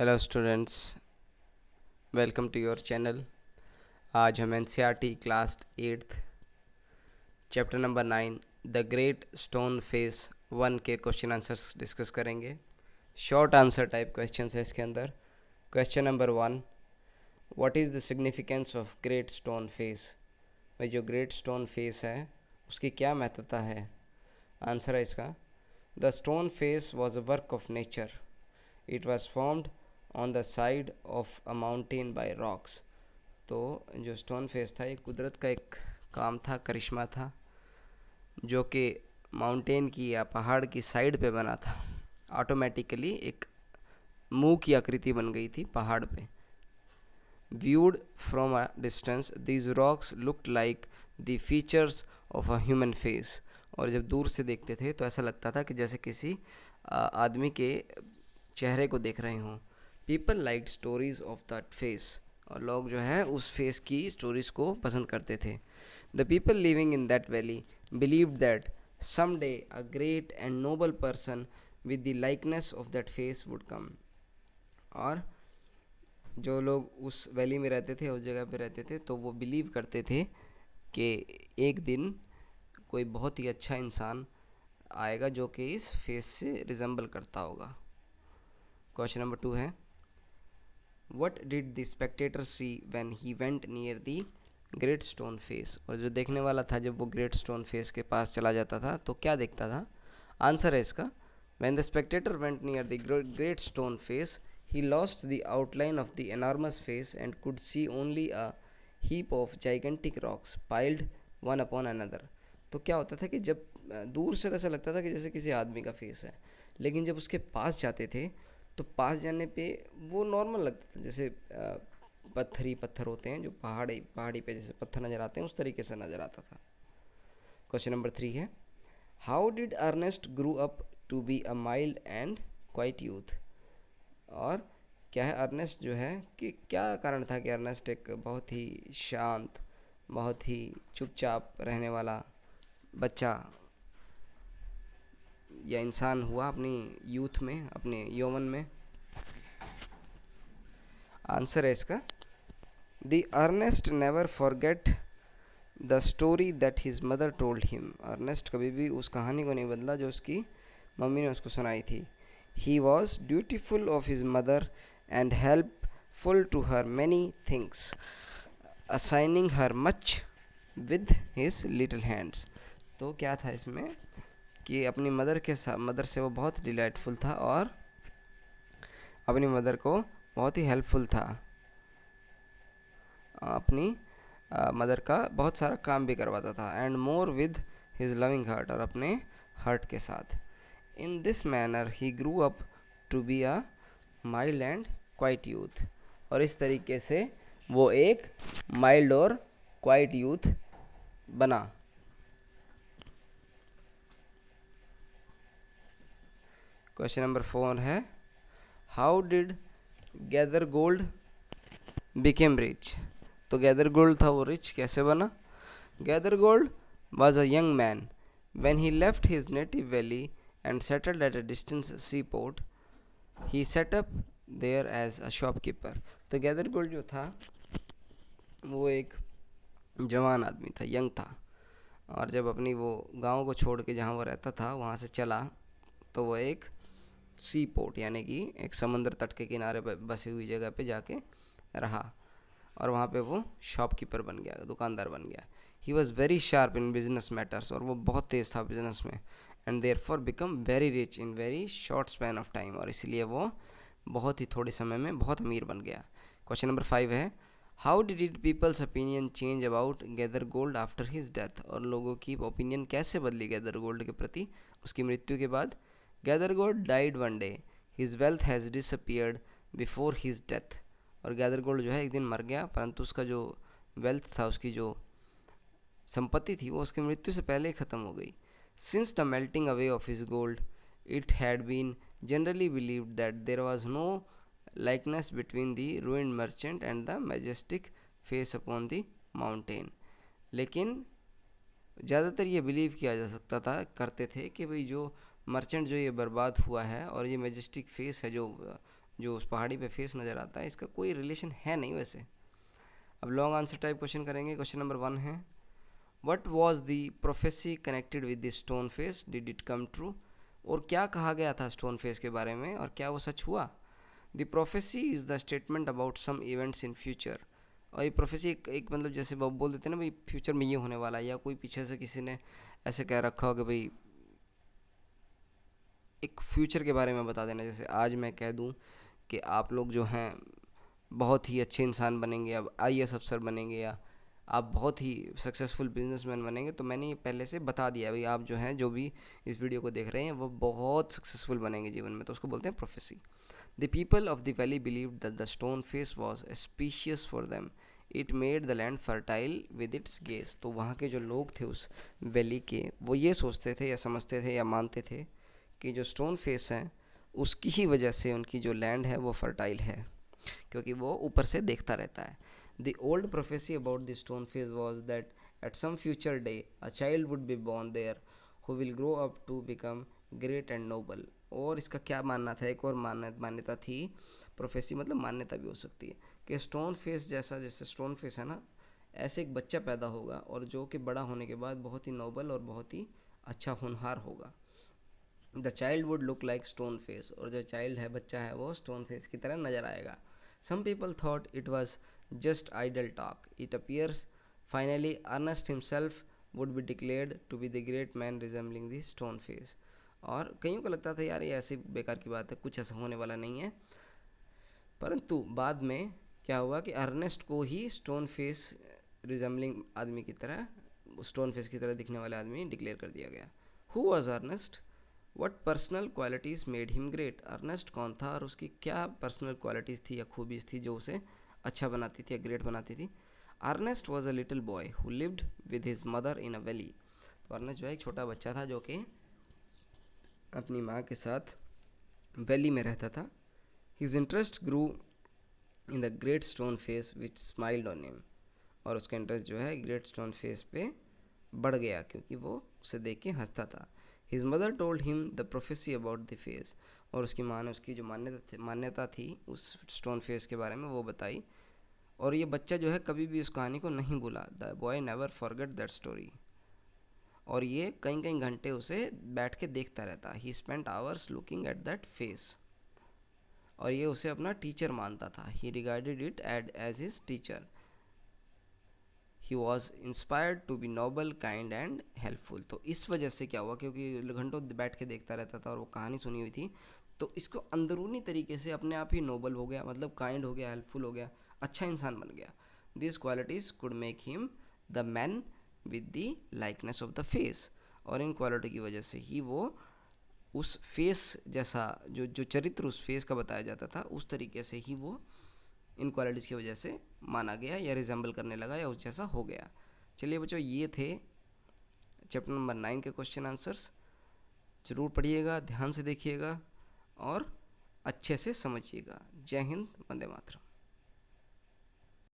Hello students, welcome to your channel. आज हम NCERT class 8th chapter number 9 the great stone face 1 के question answers discuss करेंगे। Short answer type question है इसके अंदर। Question number 1, what is the significance of great stone face. भाई जो great stone face है उसकी क्या महत्वता है। आंसर है इसका, the stone face was a work of nature. It was formed on the side of a mountain by rocks. तो जो स्टोन फेस था ये कुदरत का एक काम था, करिश्मा था, जो कि माउंटेन की या पहाड़ की साइड पे बना था। ऑटोमेटिकली एक मुंह की आकृति बन गई थी पहाड़ पे। Viewed from a distance these rocks looked like the features of a human face. और जब दूर से देखते थे तो ऐसा लगता था कि जैसे किसी आदमी के चेहरे को देख रहे हों। People like stories of that face. और लोग जो है उस फेस की स्टोरीज को पसंद करते थे। The people living in that valley believe that some day a great and noble person with the likeness of that face would come. और जो लोग उस वैली में रहते थे, उस जगह पे रहते थे, तो वो बिलीव करते थे कि एक दिन कोई बहुत ही अच्छा इंसान आएगा जो कि इस फेस से रिजेंबल करता होगा। क्वेश्चन नंबर 2 है, what did the Spectator see when he went near the great stone face. और जो देखने वाला था जब वो ग्रेट स्टोन फेस के पास चला जाता था तो क्या देखता था। आंसर है इसका, when the Spectator went near the great stone face he lost the outline of the enormous face and could see only a heap of gigantic rocks piled one upon another। तो क्या होता था कि जब दूर से ऐसा लगता था कि जैसे किसी आदमी का फेस है, लेकिन जब उसके पास जाते थे तो पास जाने पे वो नॉर्मल लगता था, जैसे पत्थर ही पत्थर होते हैं जो पहाड़ी पे जैसे पत्थर नज़र आते हैं उस तरीके से नज़र आता था। क्वेश्चन नंबर 3 है, how did Ernest grew up to be a mild and quiet youth. और क्या है अर्नेस्ट जो है कि क्या कारण था कि अर्नेस्ट एक बहुत ही शांत, बहुत ही चुपचाप रहने वाला बच्चा या इंसान हुआ अपनी यूथ में, अपने यौवन में। आंसर है इसका, the Ernest never forget the story that his mother told him. Ernest कभी भी उस कहानी को नहीं बदला जो उसकी मम्मी ने उसको सुनाई थी। He was dutiful of his mother and helpful to her many things, assigning her much with his little hands। तो क्या था इसमें कि अपनी मदर से वो बहुत डिलाइटफुल था और अपनी मदर को बहुत ही हेल्पफुल था। अपनी मदर का बहुत सारा काम भी करवाता था। And more with his loving heart, और अपने हार्ट के साथ। In this manner he grew up to be a mild and quiet youth. और इस तरीके से वो एक माइल्ड और क्वाइट यूथ बना। क्वेश्चन नंबर 4 है, how did gather gold became rich. तो गैदर गोल्ड था वो रिच कैसे बना। Gather gold was a young man when he left his native valley and settled at a distant seaport. He set up there as a shopkeeper। तो gather gold जो था वो एक जवान आदमी था, यंग था, और जब अपनी वो गांव को छोड़ के जहाँ वो रहता था वहाँ से चला तो वो एक सी पोर्ट यानी कि एक समुद्र तट के किनारे पर बसी हुई जगह पे जाके रहा, और वहाँ पे वो शॉपकीपर बन गया, दुकानदार बन गया। He was very sharp in business matters, और वो बहुत तेज़ था बिजनेस में। And therefore become very rich in very short span of time, और इसलिए वो बहुत ही थोड़े समय में बहुत अमीर बन गया। क्वेश्चन नंबर 5 है, how did peoples opinion change about gather gold after his death. और लोगों की ओपिनियन कैसे बदली गैदर गोल्ड के प्रति उसकी मृत्यु के बाद। Gather gold died one day, his wealth has disappeared before his death. और गैदर गोल्ड जो है एक दिन मर गया, परंतु उसका जो वेल्थ था, उसकी जो संपत्ति थी, वो उसकी मृत्यु से पहले ही ख़त्म हो गई। Since the melting away of his gold it had been generally believed that there was no likeness between the ruined merchant and the majestic face upon the mountain। लेकिन ज़्यादातर ये बिलीव किया जा सकता था, करते थे कि भाई जो मर्चेंट जो ये बर्बाद हुआ है और ये मेजेस्टिक फेस है जो जो उस पहाड़ी पे फेस नज़र आता है, इसका कोई रिलेशन है नहीं वैसे। अब लॉन्ग आंसर टाइप क्वेश्चन करेंगे। क्वेश्चन नंबर 1 है, what was the prophecy connected with the stone face, did it come true? और क्या कहा गया था स्टोन फेस के बारे में और क्या वो सच हुआ? The prophecy is the statement about some events in future. और ये प्रोफेसी एक मतलब जैसे बोल देते हैं ना भाई, फ्यूचर में ये होने वाला है, या कोई पीछे से किसी ने ऐसे कह रखा हो कि भाई एक फ्यूचर के बारे में बता देना। जैसे आज मैं कह दूं कि आप लोग जो हैं बहुत ही अच्छे इंसान बनेंगे, अब आईएएस अफसर बनेंगे, या आप बहुत ही सक्सेसफुल बिजनेसमैन बनेंगे, तो मैंने ये पहले से बता दिया भाई आप जो हैं, जो भी इस वीडियो को देख रहे हैं, वो बहुत सक्सेसफुल बनेंगे जीवन में, तो उसको बोलते हैं prophecy. The people of the valley believe that the stone face was auspicious for them, it made the land fertile with its gaze. तो वहाँ के जो लोग थे उस वैली के, वो ये सोचते थे या समझते थे या मानते थे कि जो स्टोन फेस है उसकी ही वजह से उनकी जो लैंड है वो फर्टाइल है, क्योंकि वो ऊपर से देखता रहता है। The old prophecy about the stone face was that at some future day a child would be born there who will grow up to become great and noble. और इसका क्या मानना था, एक और मान्यता थी, प्रोफेसी मतलब मान्यता भी हो सकती है, कि स्टोन फेस जैसा, जैसे स्टोन फेस है ना, ऐसे एक बच्चा पैदा होगा और जो कि बड़ा होने के बाद बहुत ही नोबल और बहुत ही अच्छा होनहार होगा। The child would look like stone face, और जो चाइल्ड है, बच्चा है, वो स्टोन फेस की तरह नज़र आएगा। Some people thought it was just idle talk, it appears finally Ernest himself would be declared to be the great man resembling the stone face. और कईयों को लगता था यार ये ऐसी बेकार की बात है, कुछ ऐसा होने वाला नहीं है, परंतु बाद में क्या हुआ कि अर्नेस्ट को ही स्टोन फेस रिजेंबलिंग आदमी की तरह, स्टोन फेस की तरह दिखने वाले आदमी डिक्लेयर कर दिया गया। Who was Ernest? What personal qualities made him great? अर्नेस्ट कौन था और उसकी क्या पर्सनल क्वालिटीज़ थी या खूबीज़ थी जो उसे अच्छा बनाती थी या ग्रेट बनाती थी? Ernest was a little boy who lived with his mother in a valley. तो अर्नेस्ट जो है एक छोटा बच्चा था जो कि अपनी माँ के साथ वैली में रहता था। His interest grew in the great stone face which smiled on him. और उसका इंटरेस्ट जो है ग्रेट स्टोन फेस पे बढ़ गया क्योंकि वो उसे देख के हंसता था। His mother told him the prophecy about the face. और उसकी माँ ने उसकी जो मान्यता थी उस स्टोन फेस के बारे में वो बताई। और ये बच्चा जो है कभी भी उस कहानी को नहीं भूला। The boy never forget that story. और ये कई कई घंटे उसे बैठ के देखता रहता। He spent hours looking at that face. और ये उसे अपना टीचर मानता था। He regarded it as his teacher. He was inspired to be noble, kind and helpful. तो इस वजह से क्या हुआ, क्योंकि घंटों बैठ के देखता रहता था और वो कहानी सुनी हुई थी, तो इसको अंदरूनी तरीके से अपने आप ही नोबल हो गया, मतलब काइंड हो गया, हेल्पफुल हो गया, अच्छा इंसान बन गया। This qualities could make him the man with the likeness of the face. और इन क्वालिटी की वजह से ही वो उस फेस जैसा, जो चरित्र उस फेस का बताया जाता था, उस तरीके से ही वो इन क्वालिटीज़ की वजह से माना गया या रिजेंबल करने लगा या उस जैसा हो गया। चलिए बच्चों, ये थे चैप्टर नंबर 9 के क्वेश्चन आंसर्स। ज़रूर पढ़िएगा, ध्यान से देखिएगा और अच्छे से समझिएगा। जय हिंद, वंदे मातरम।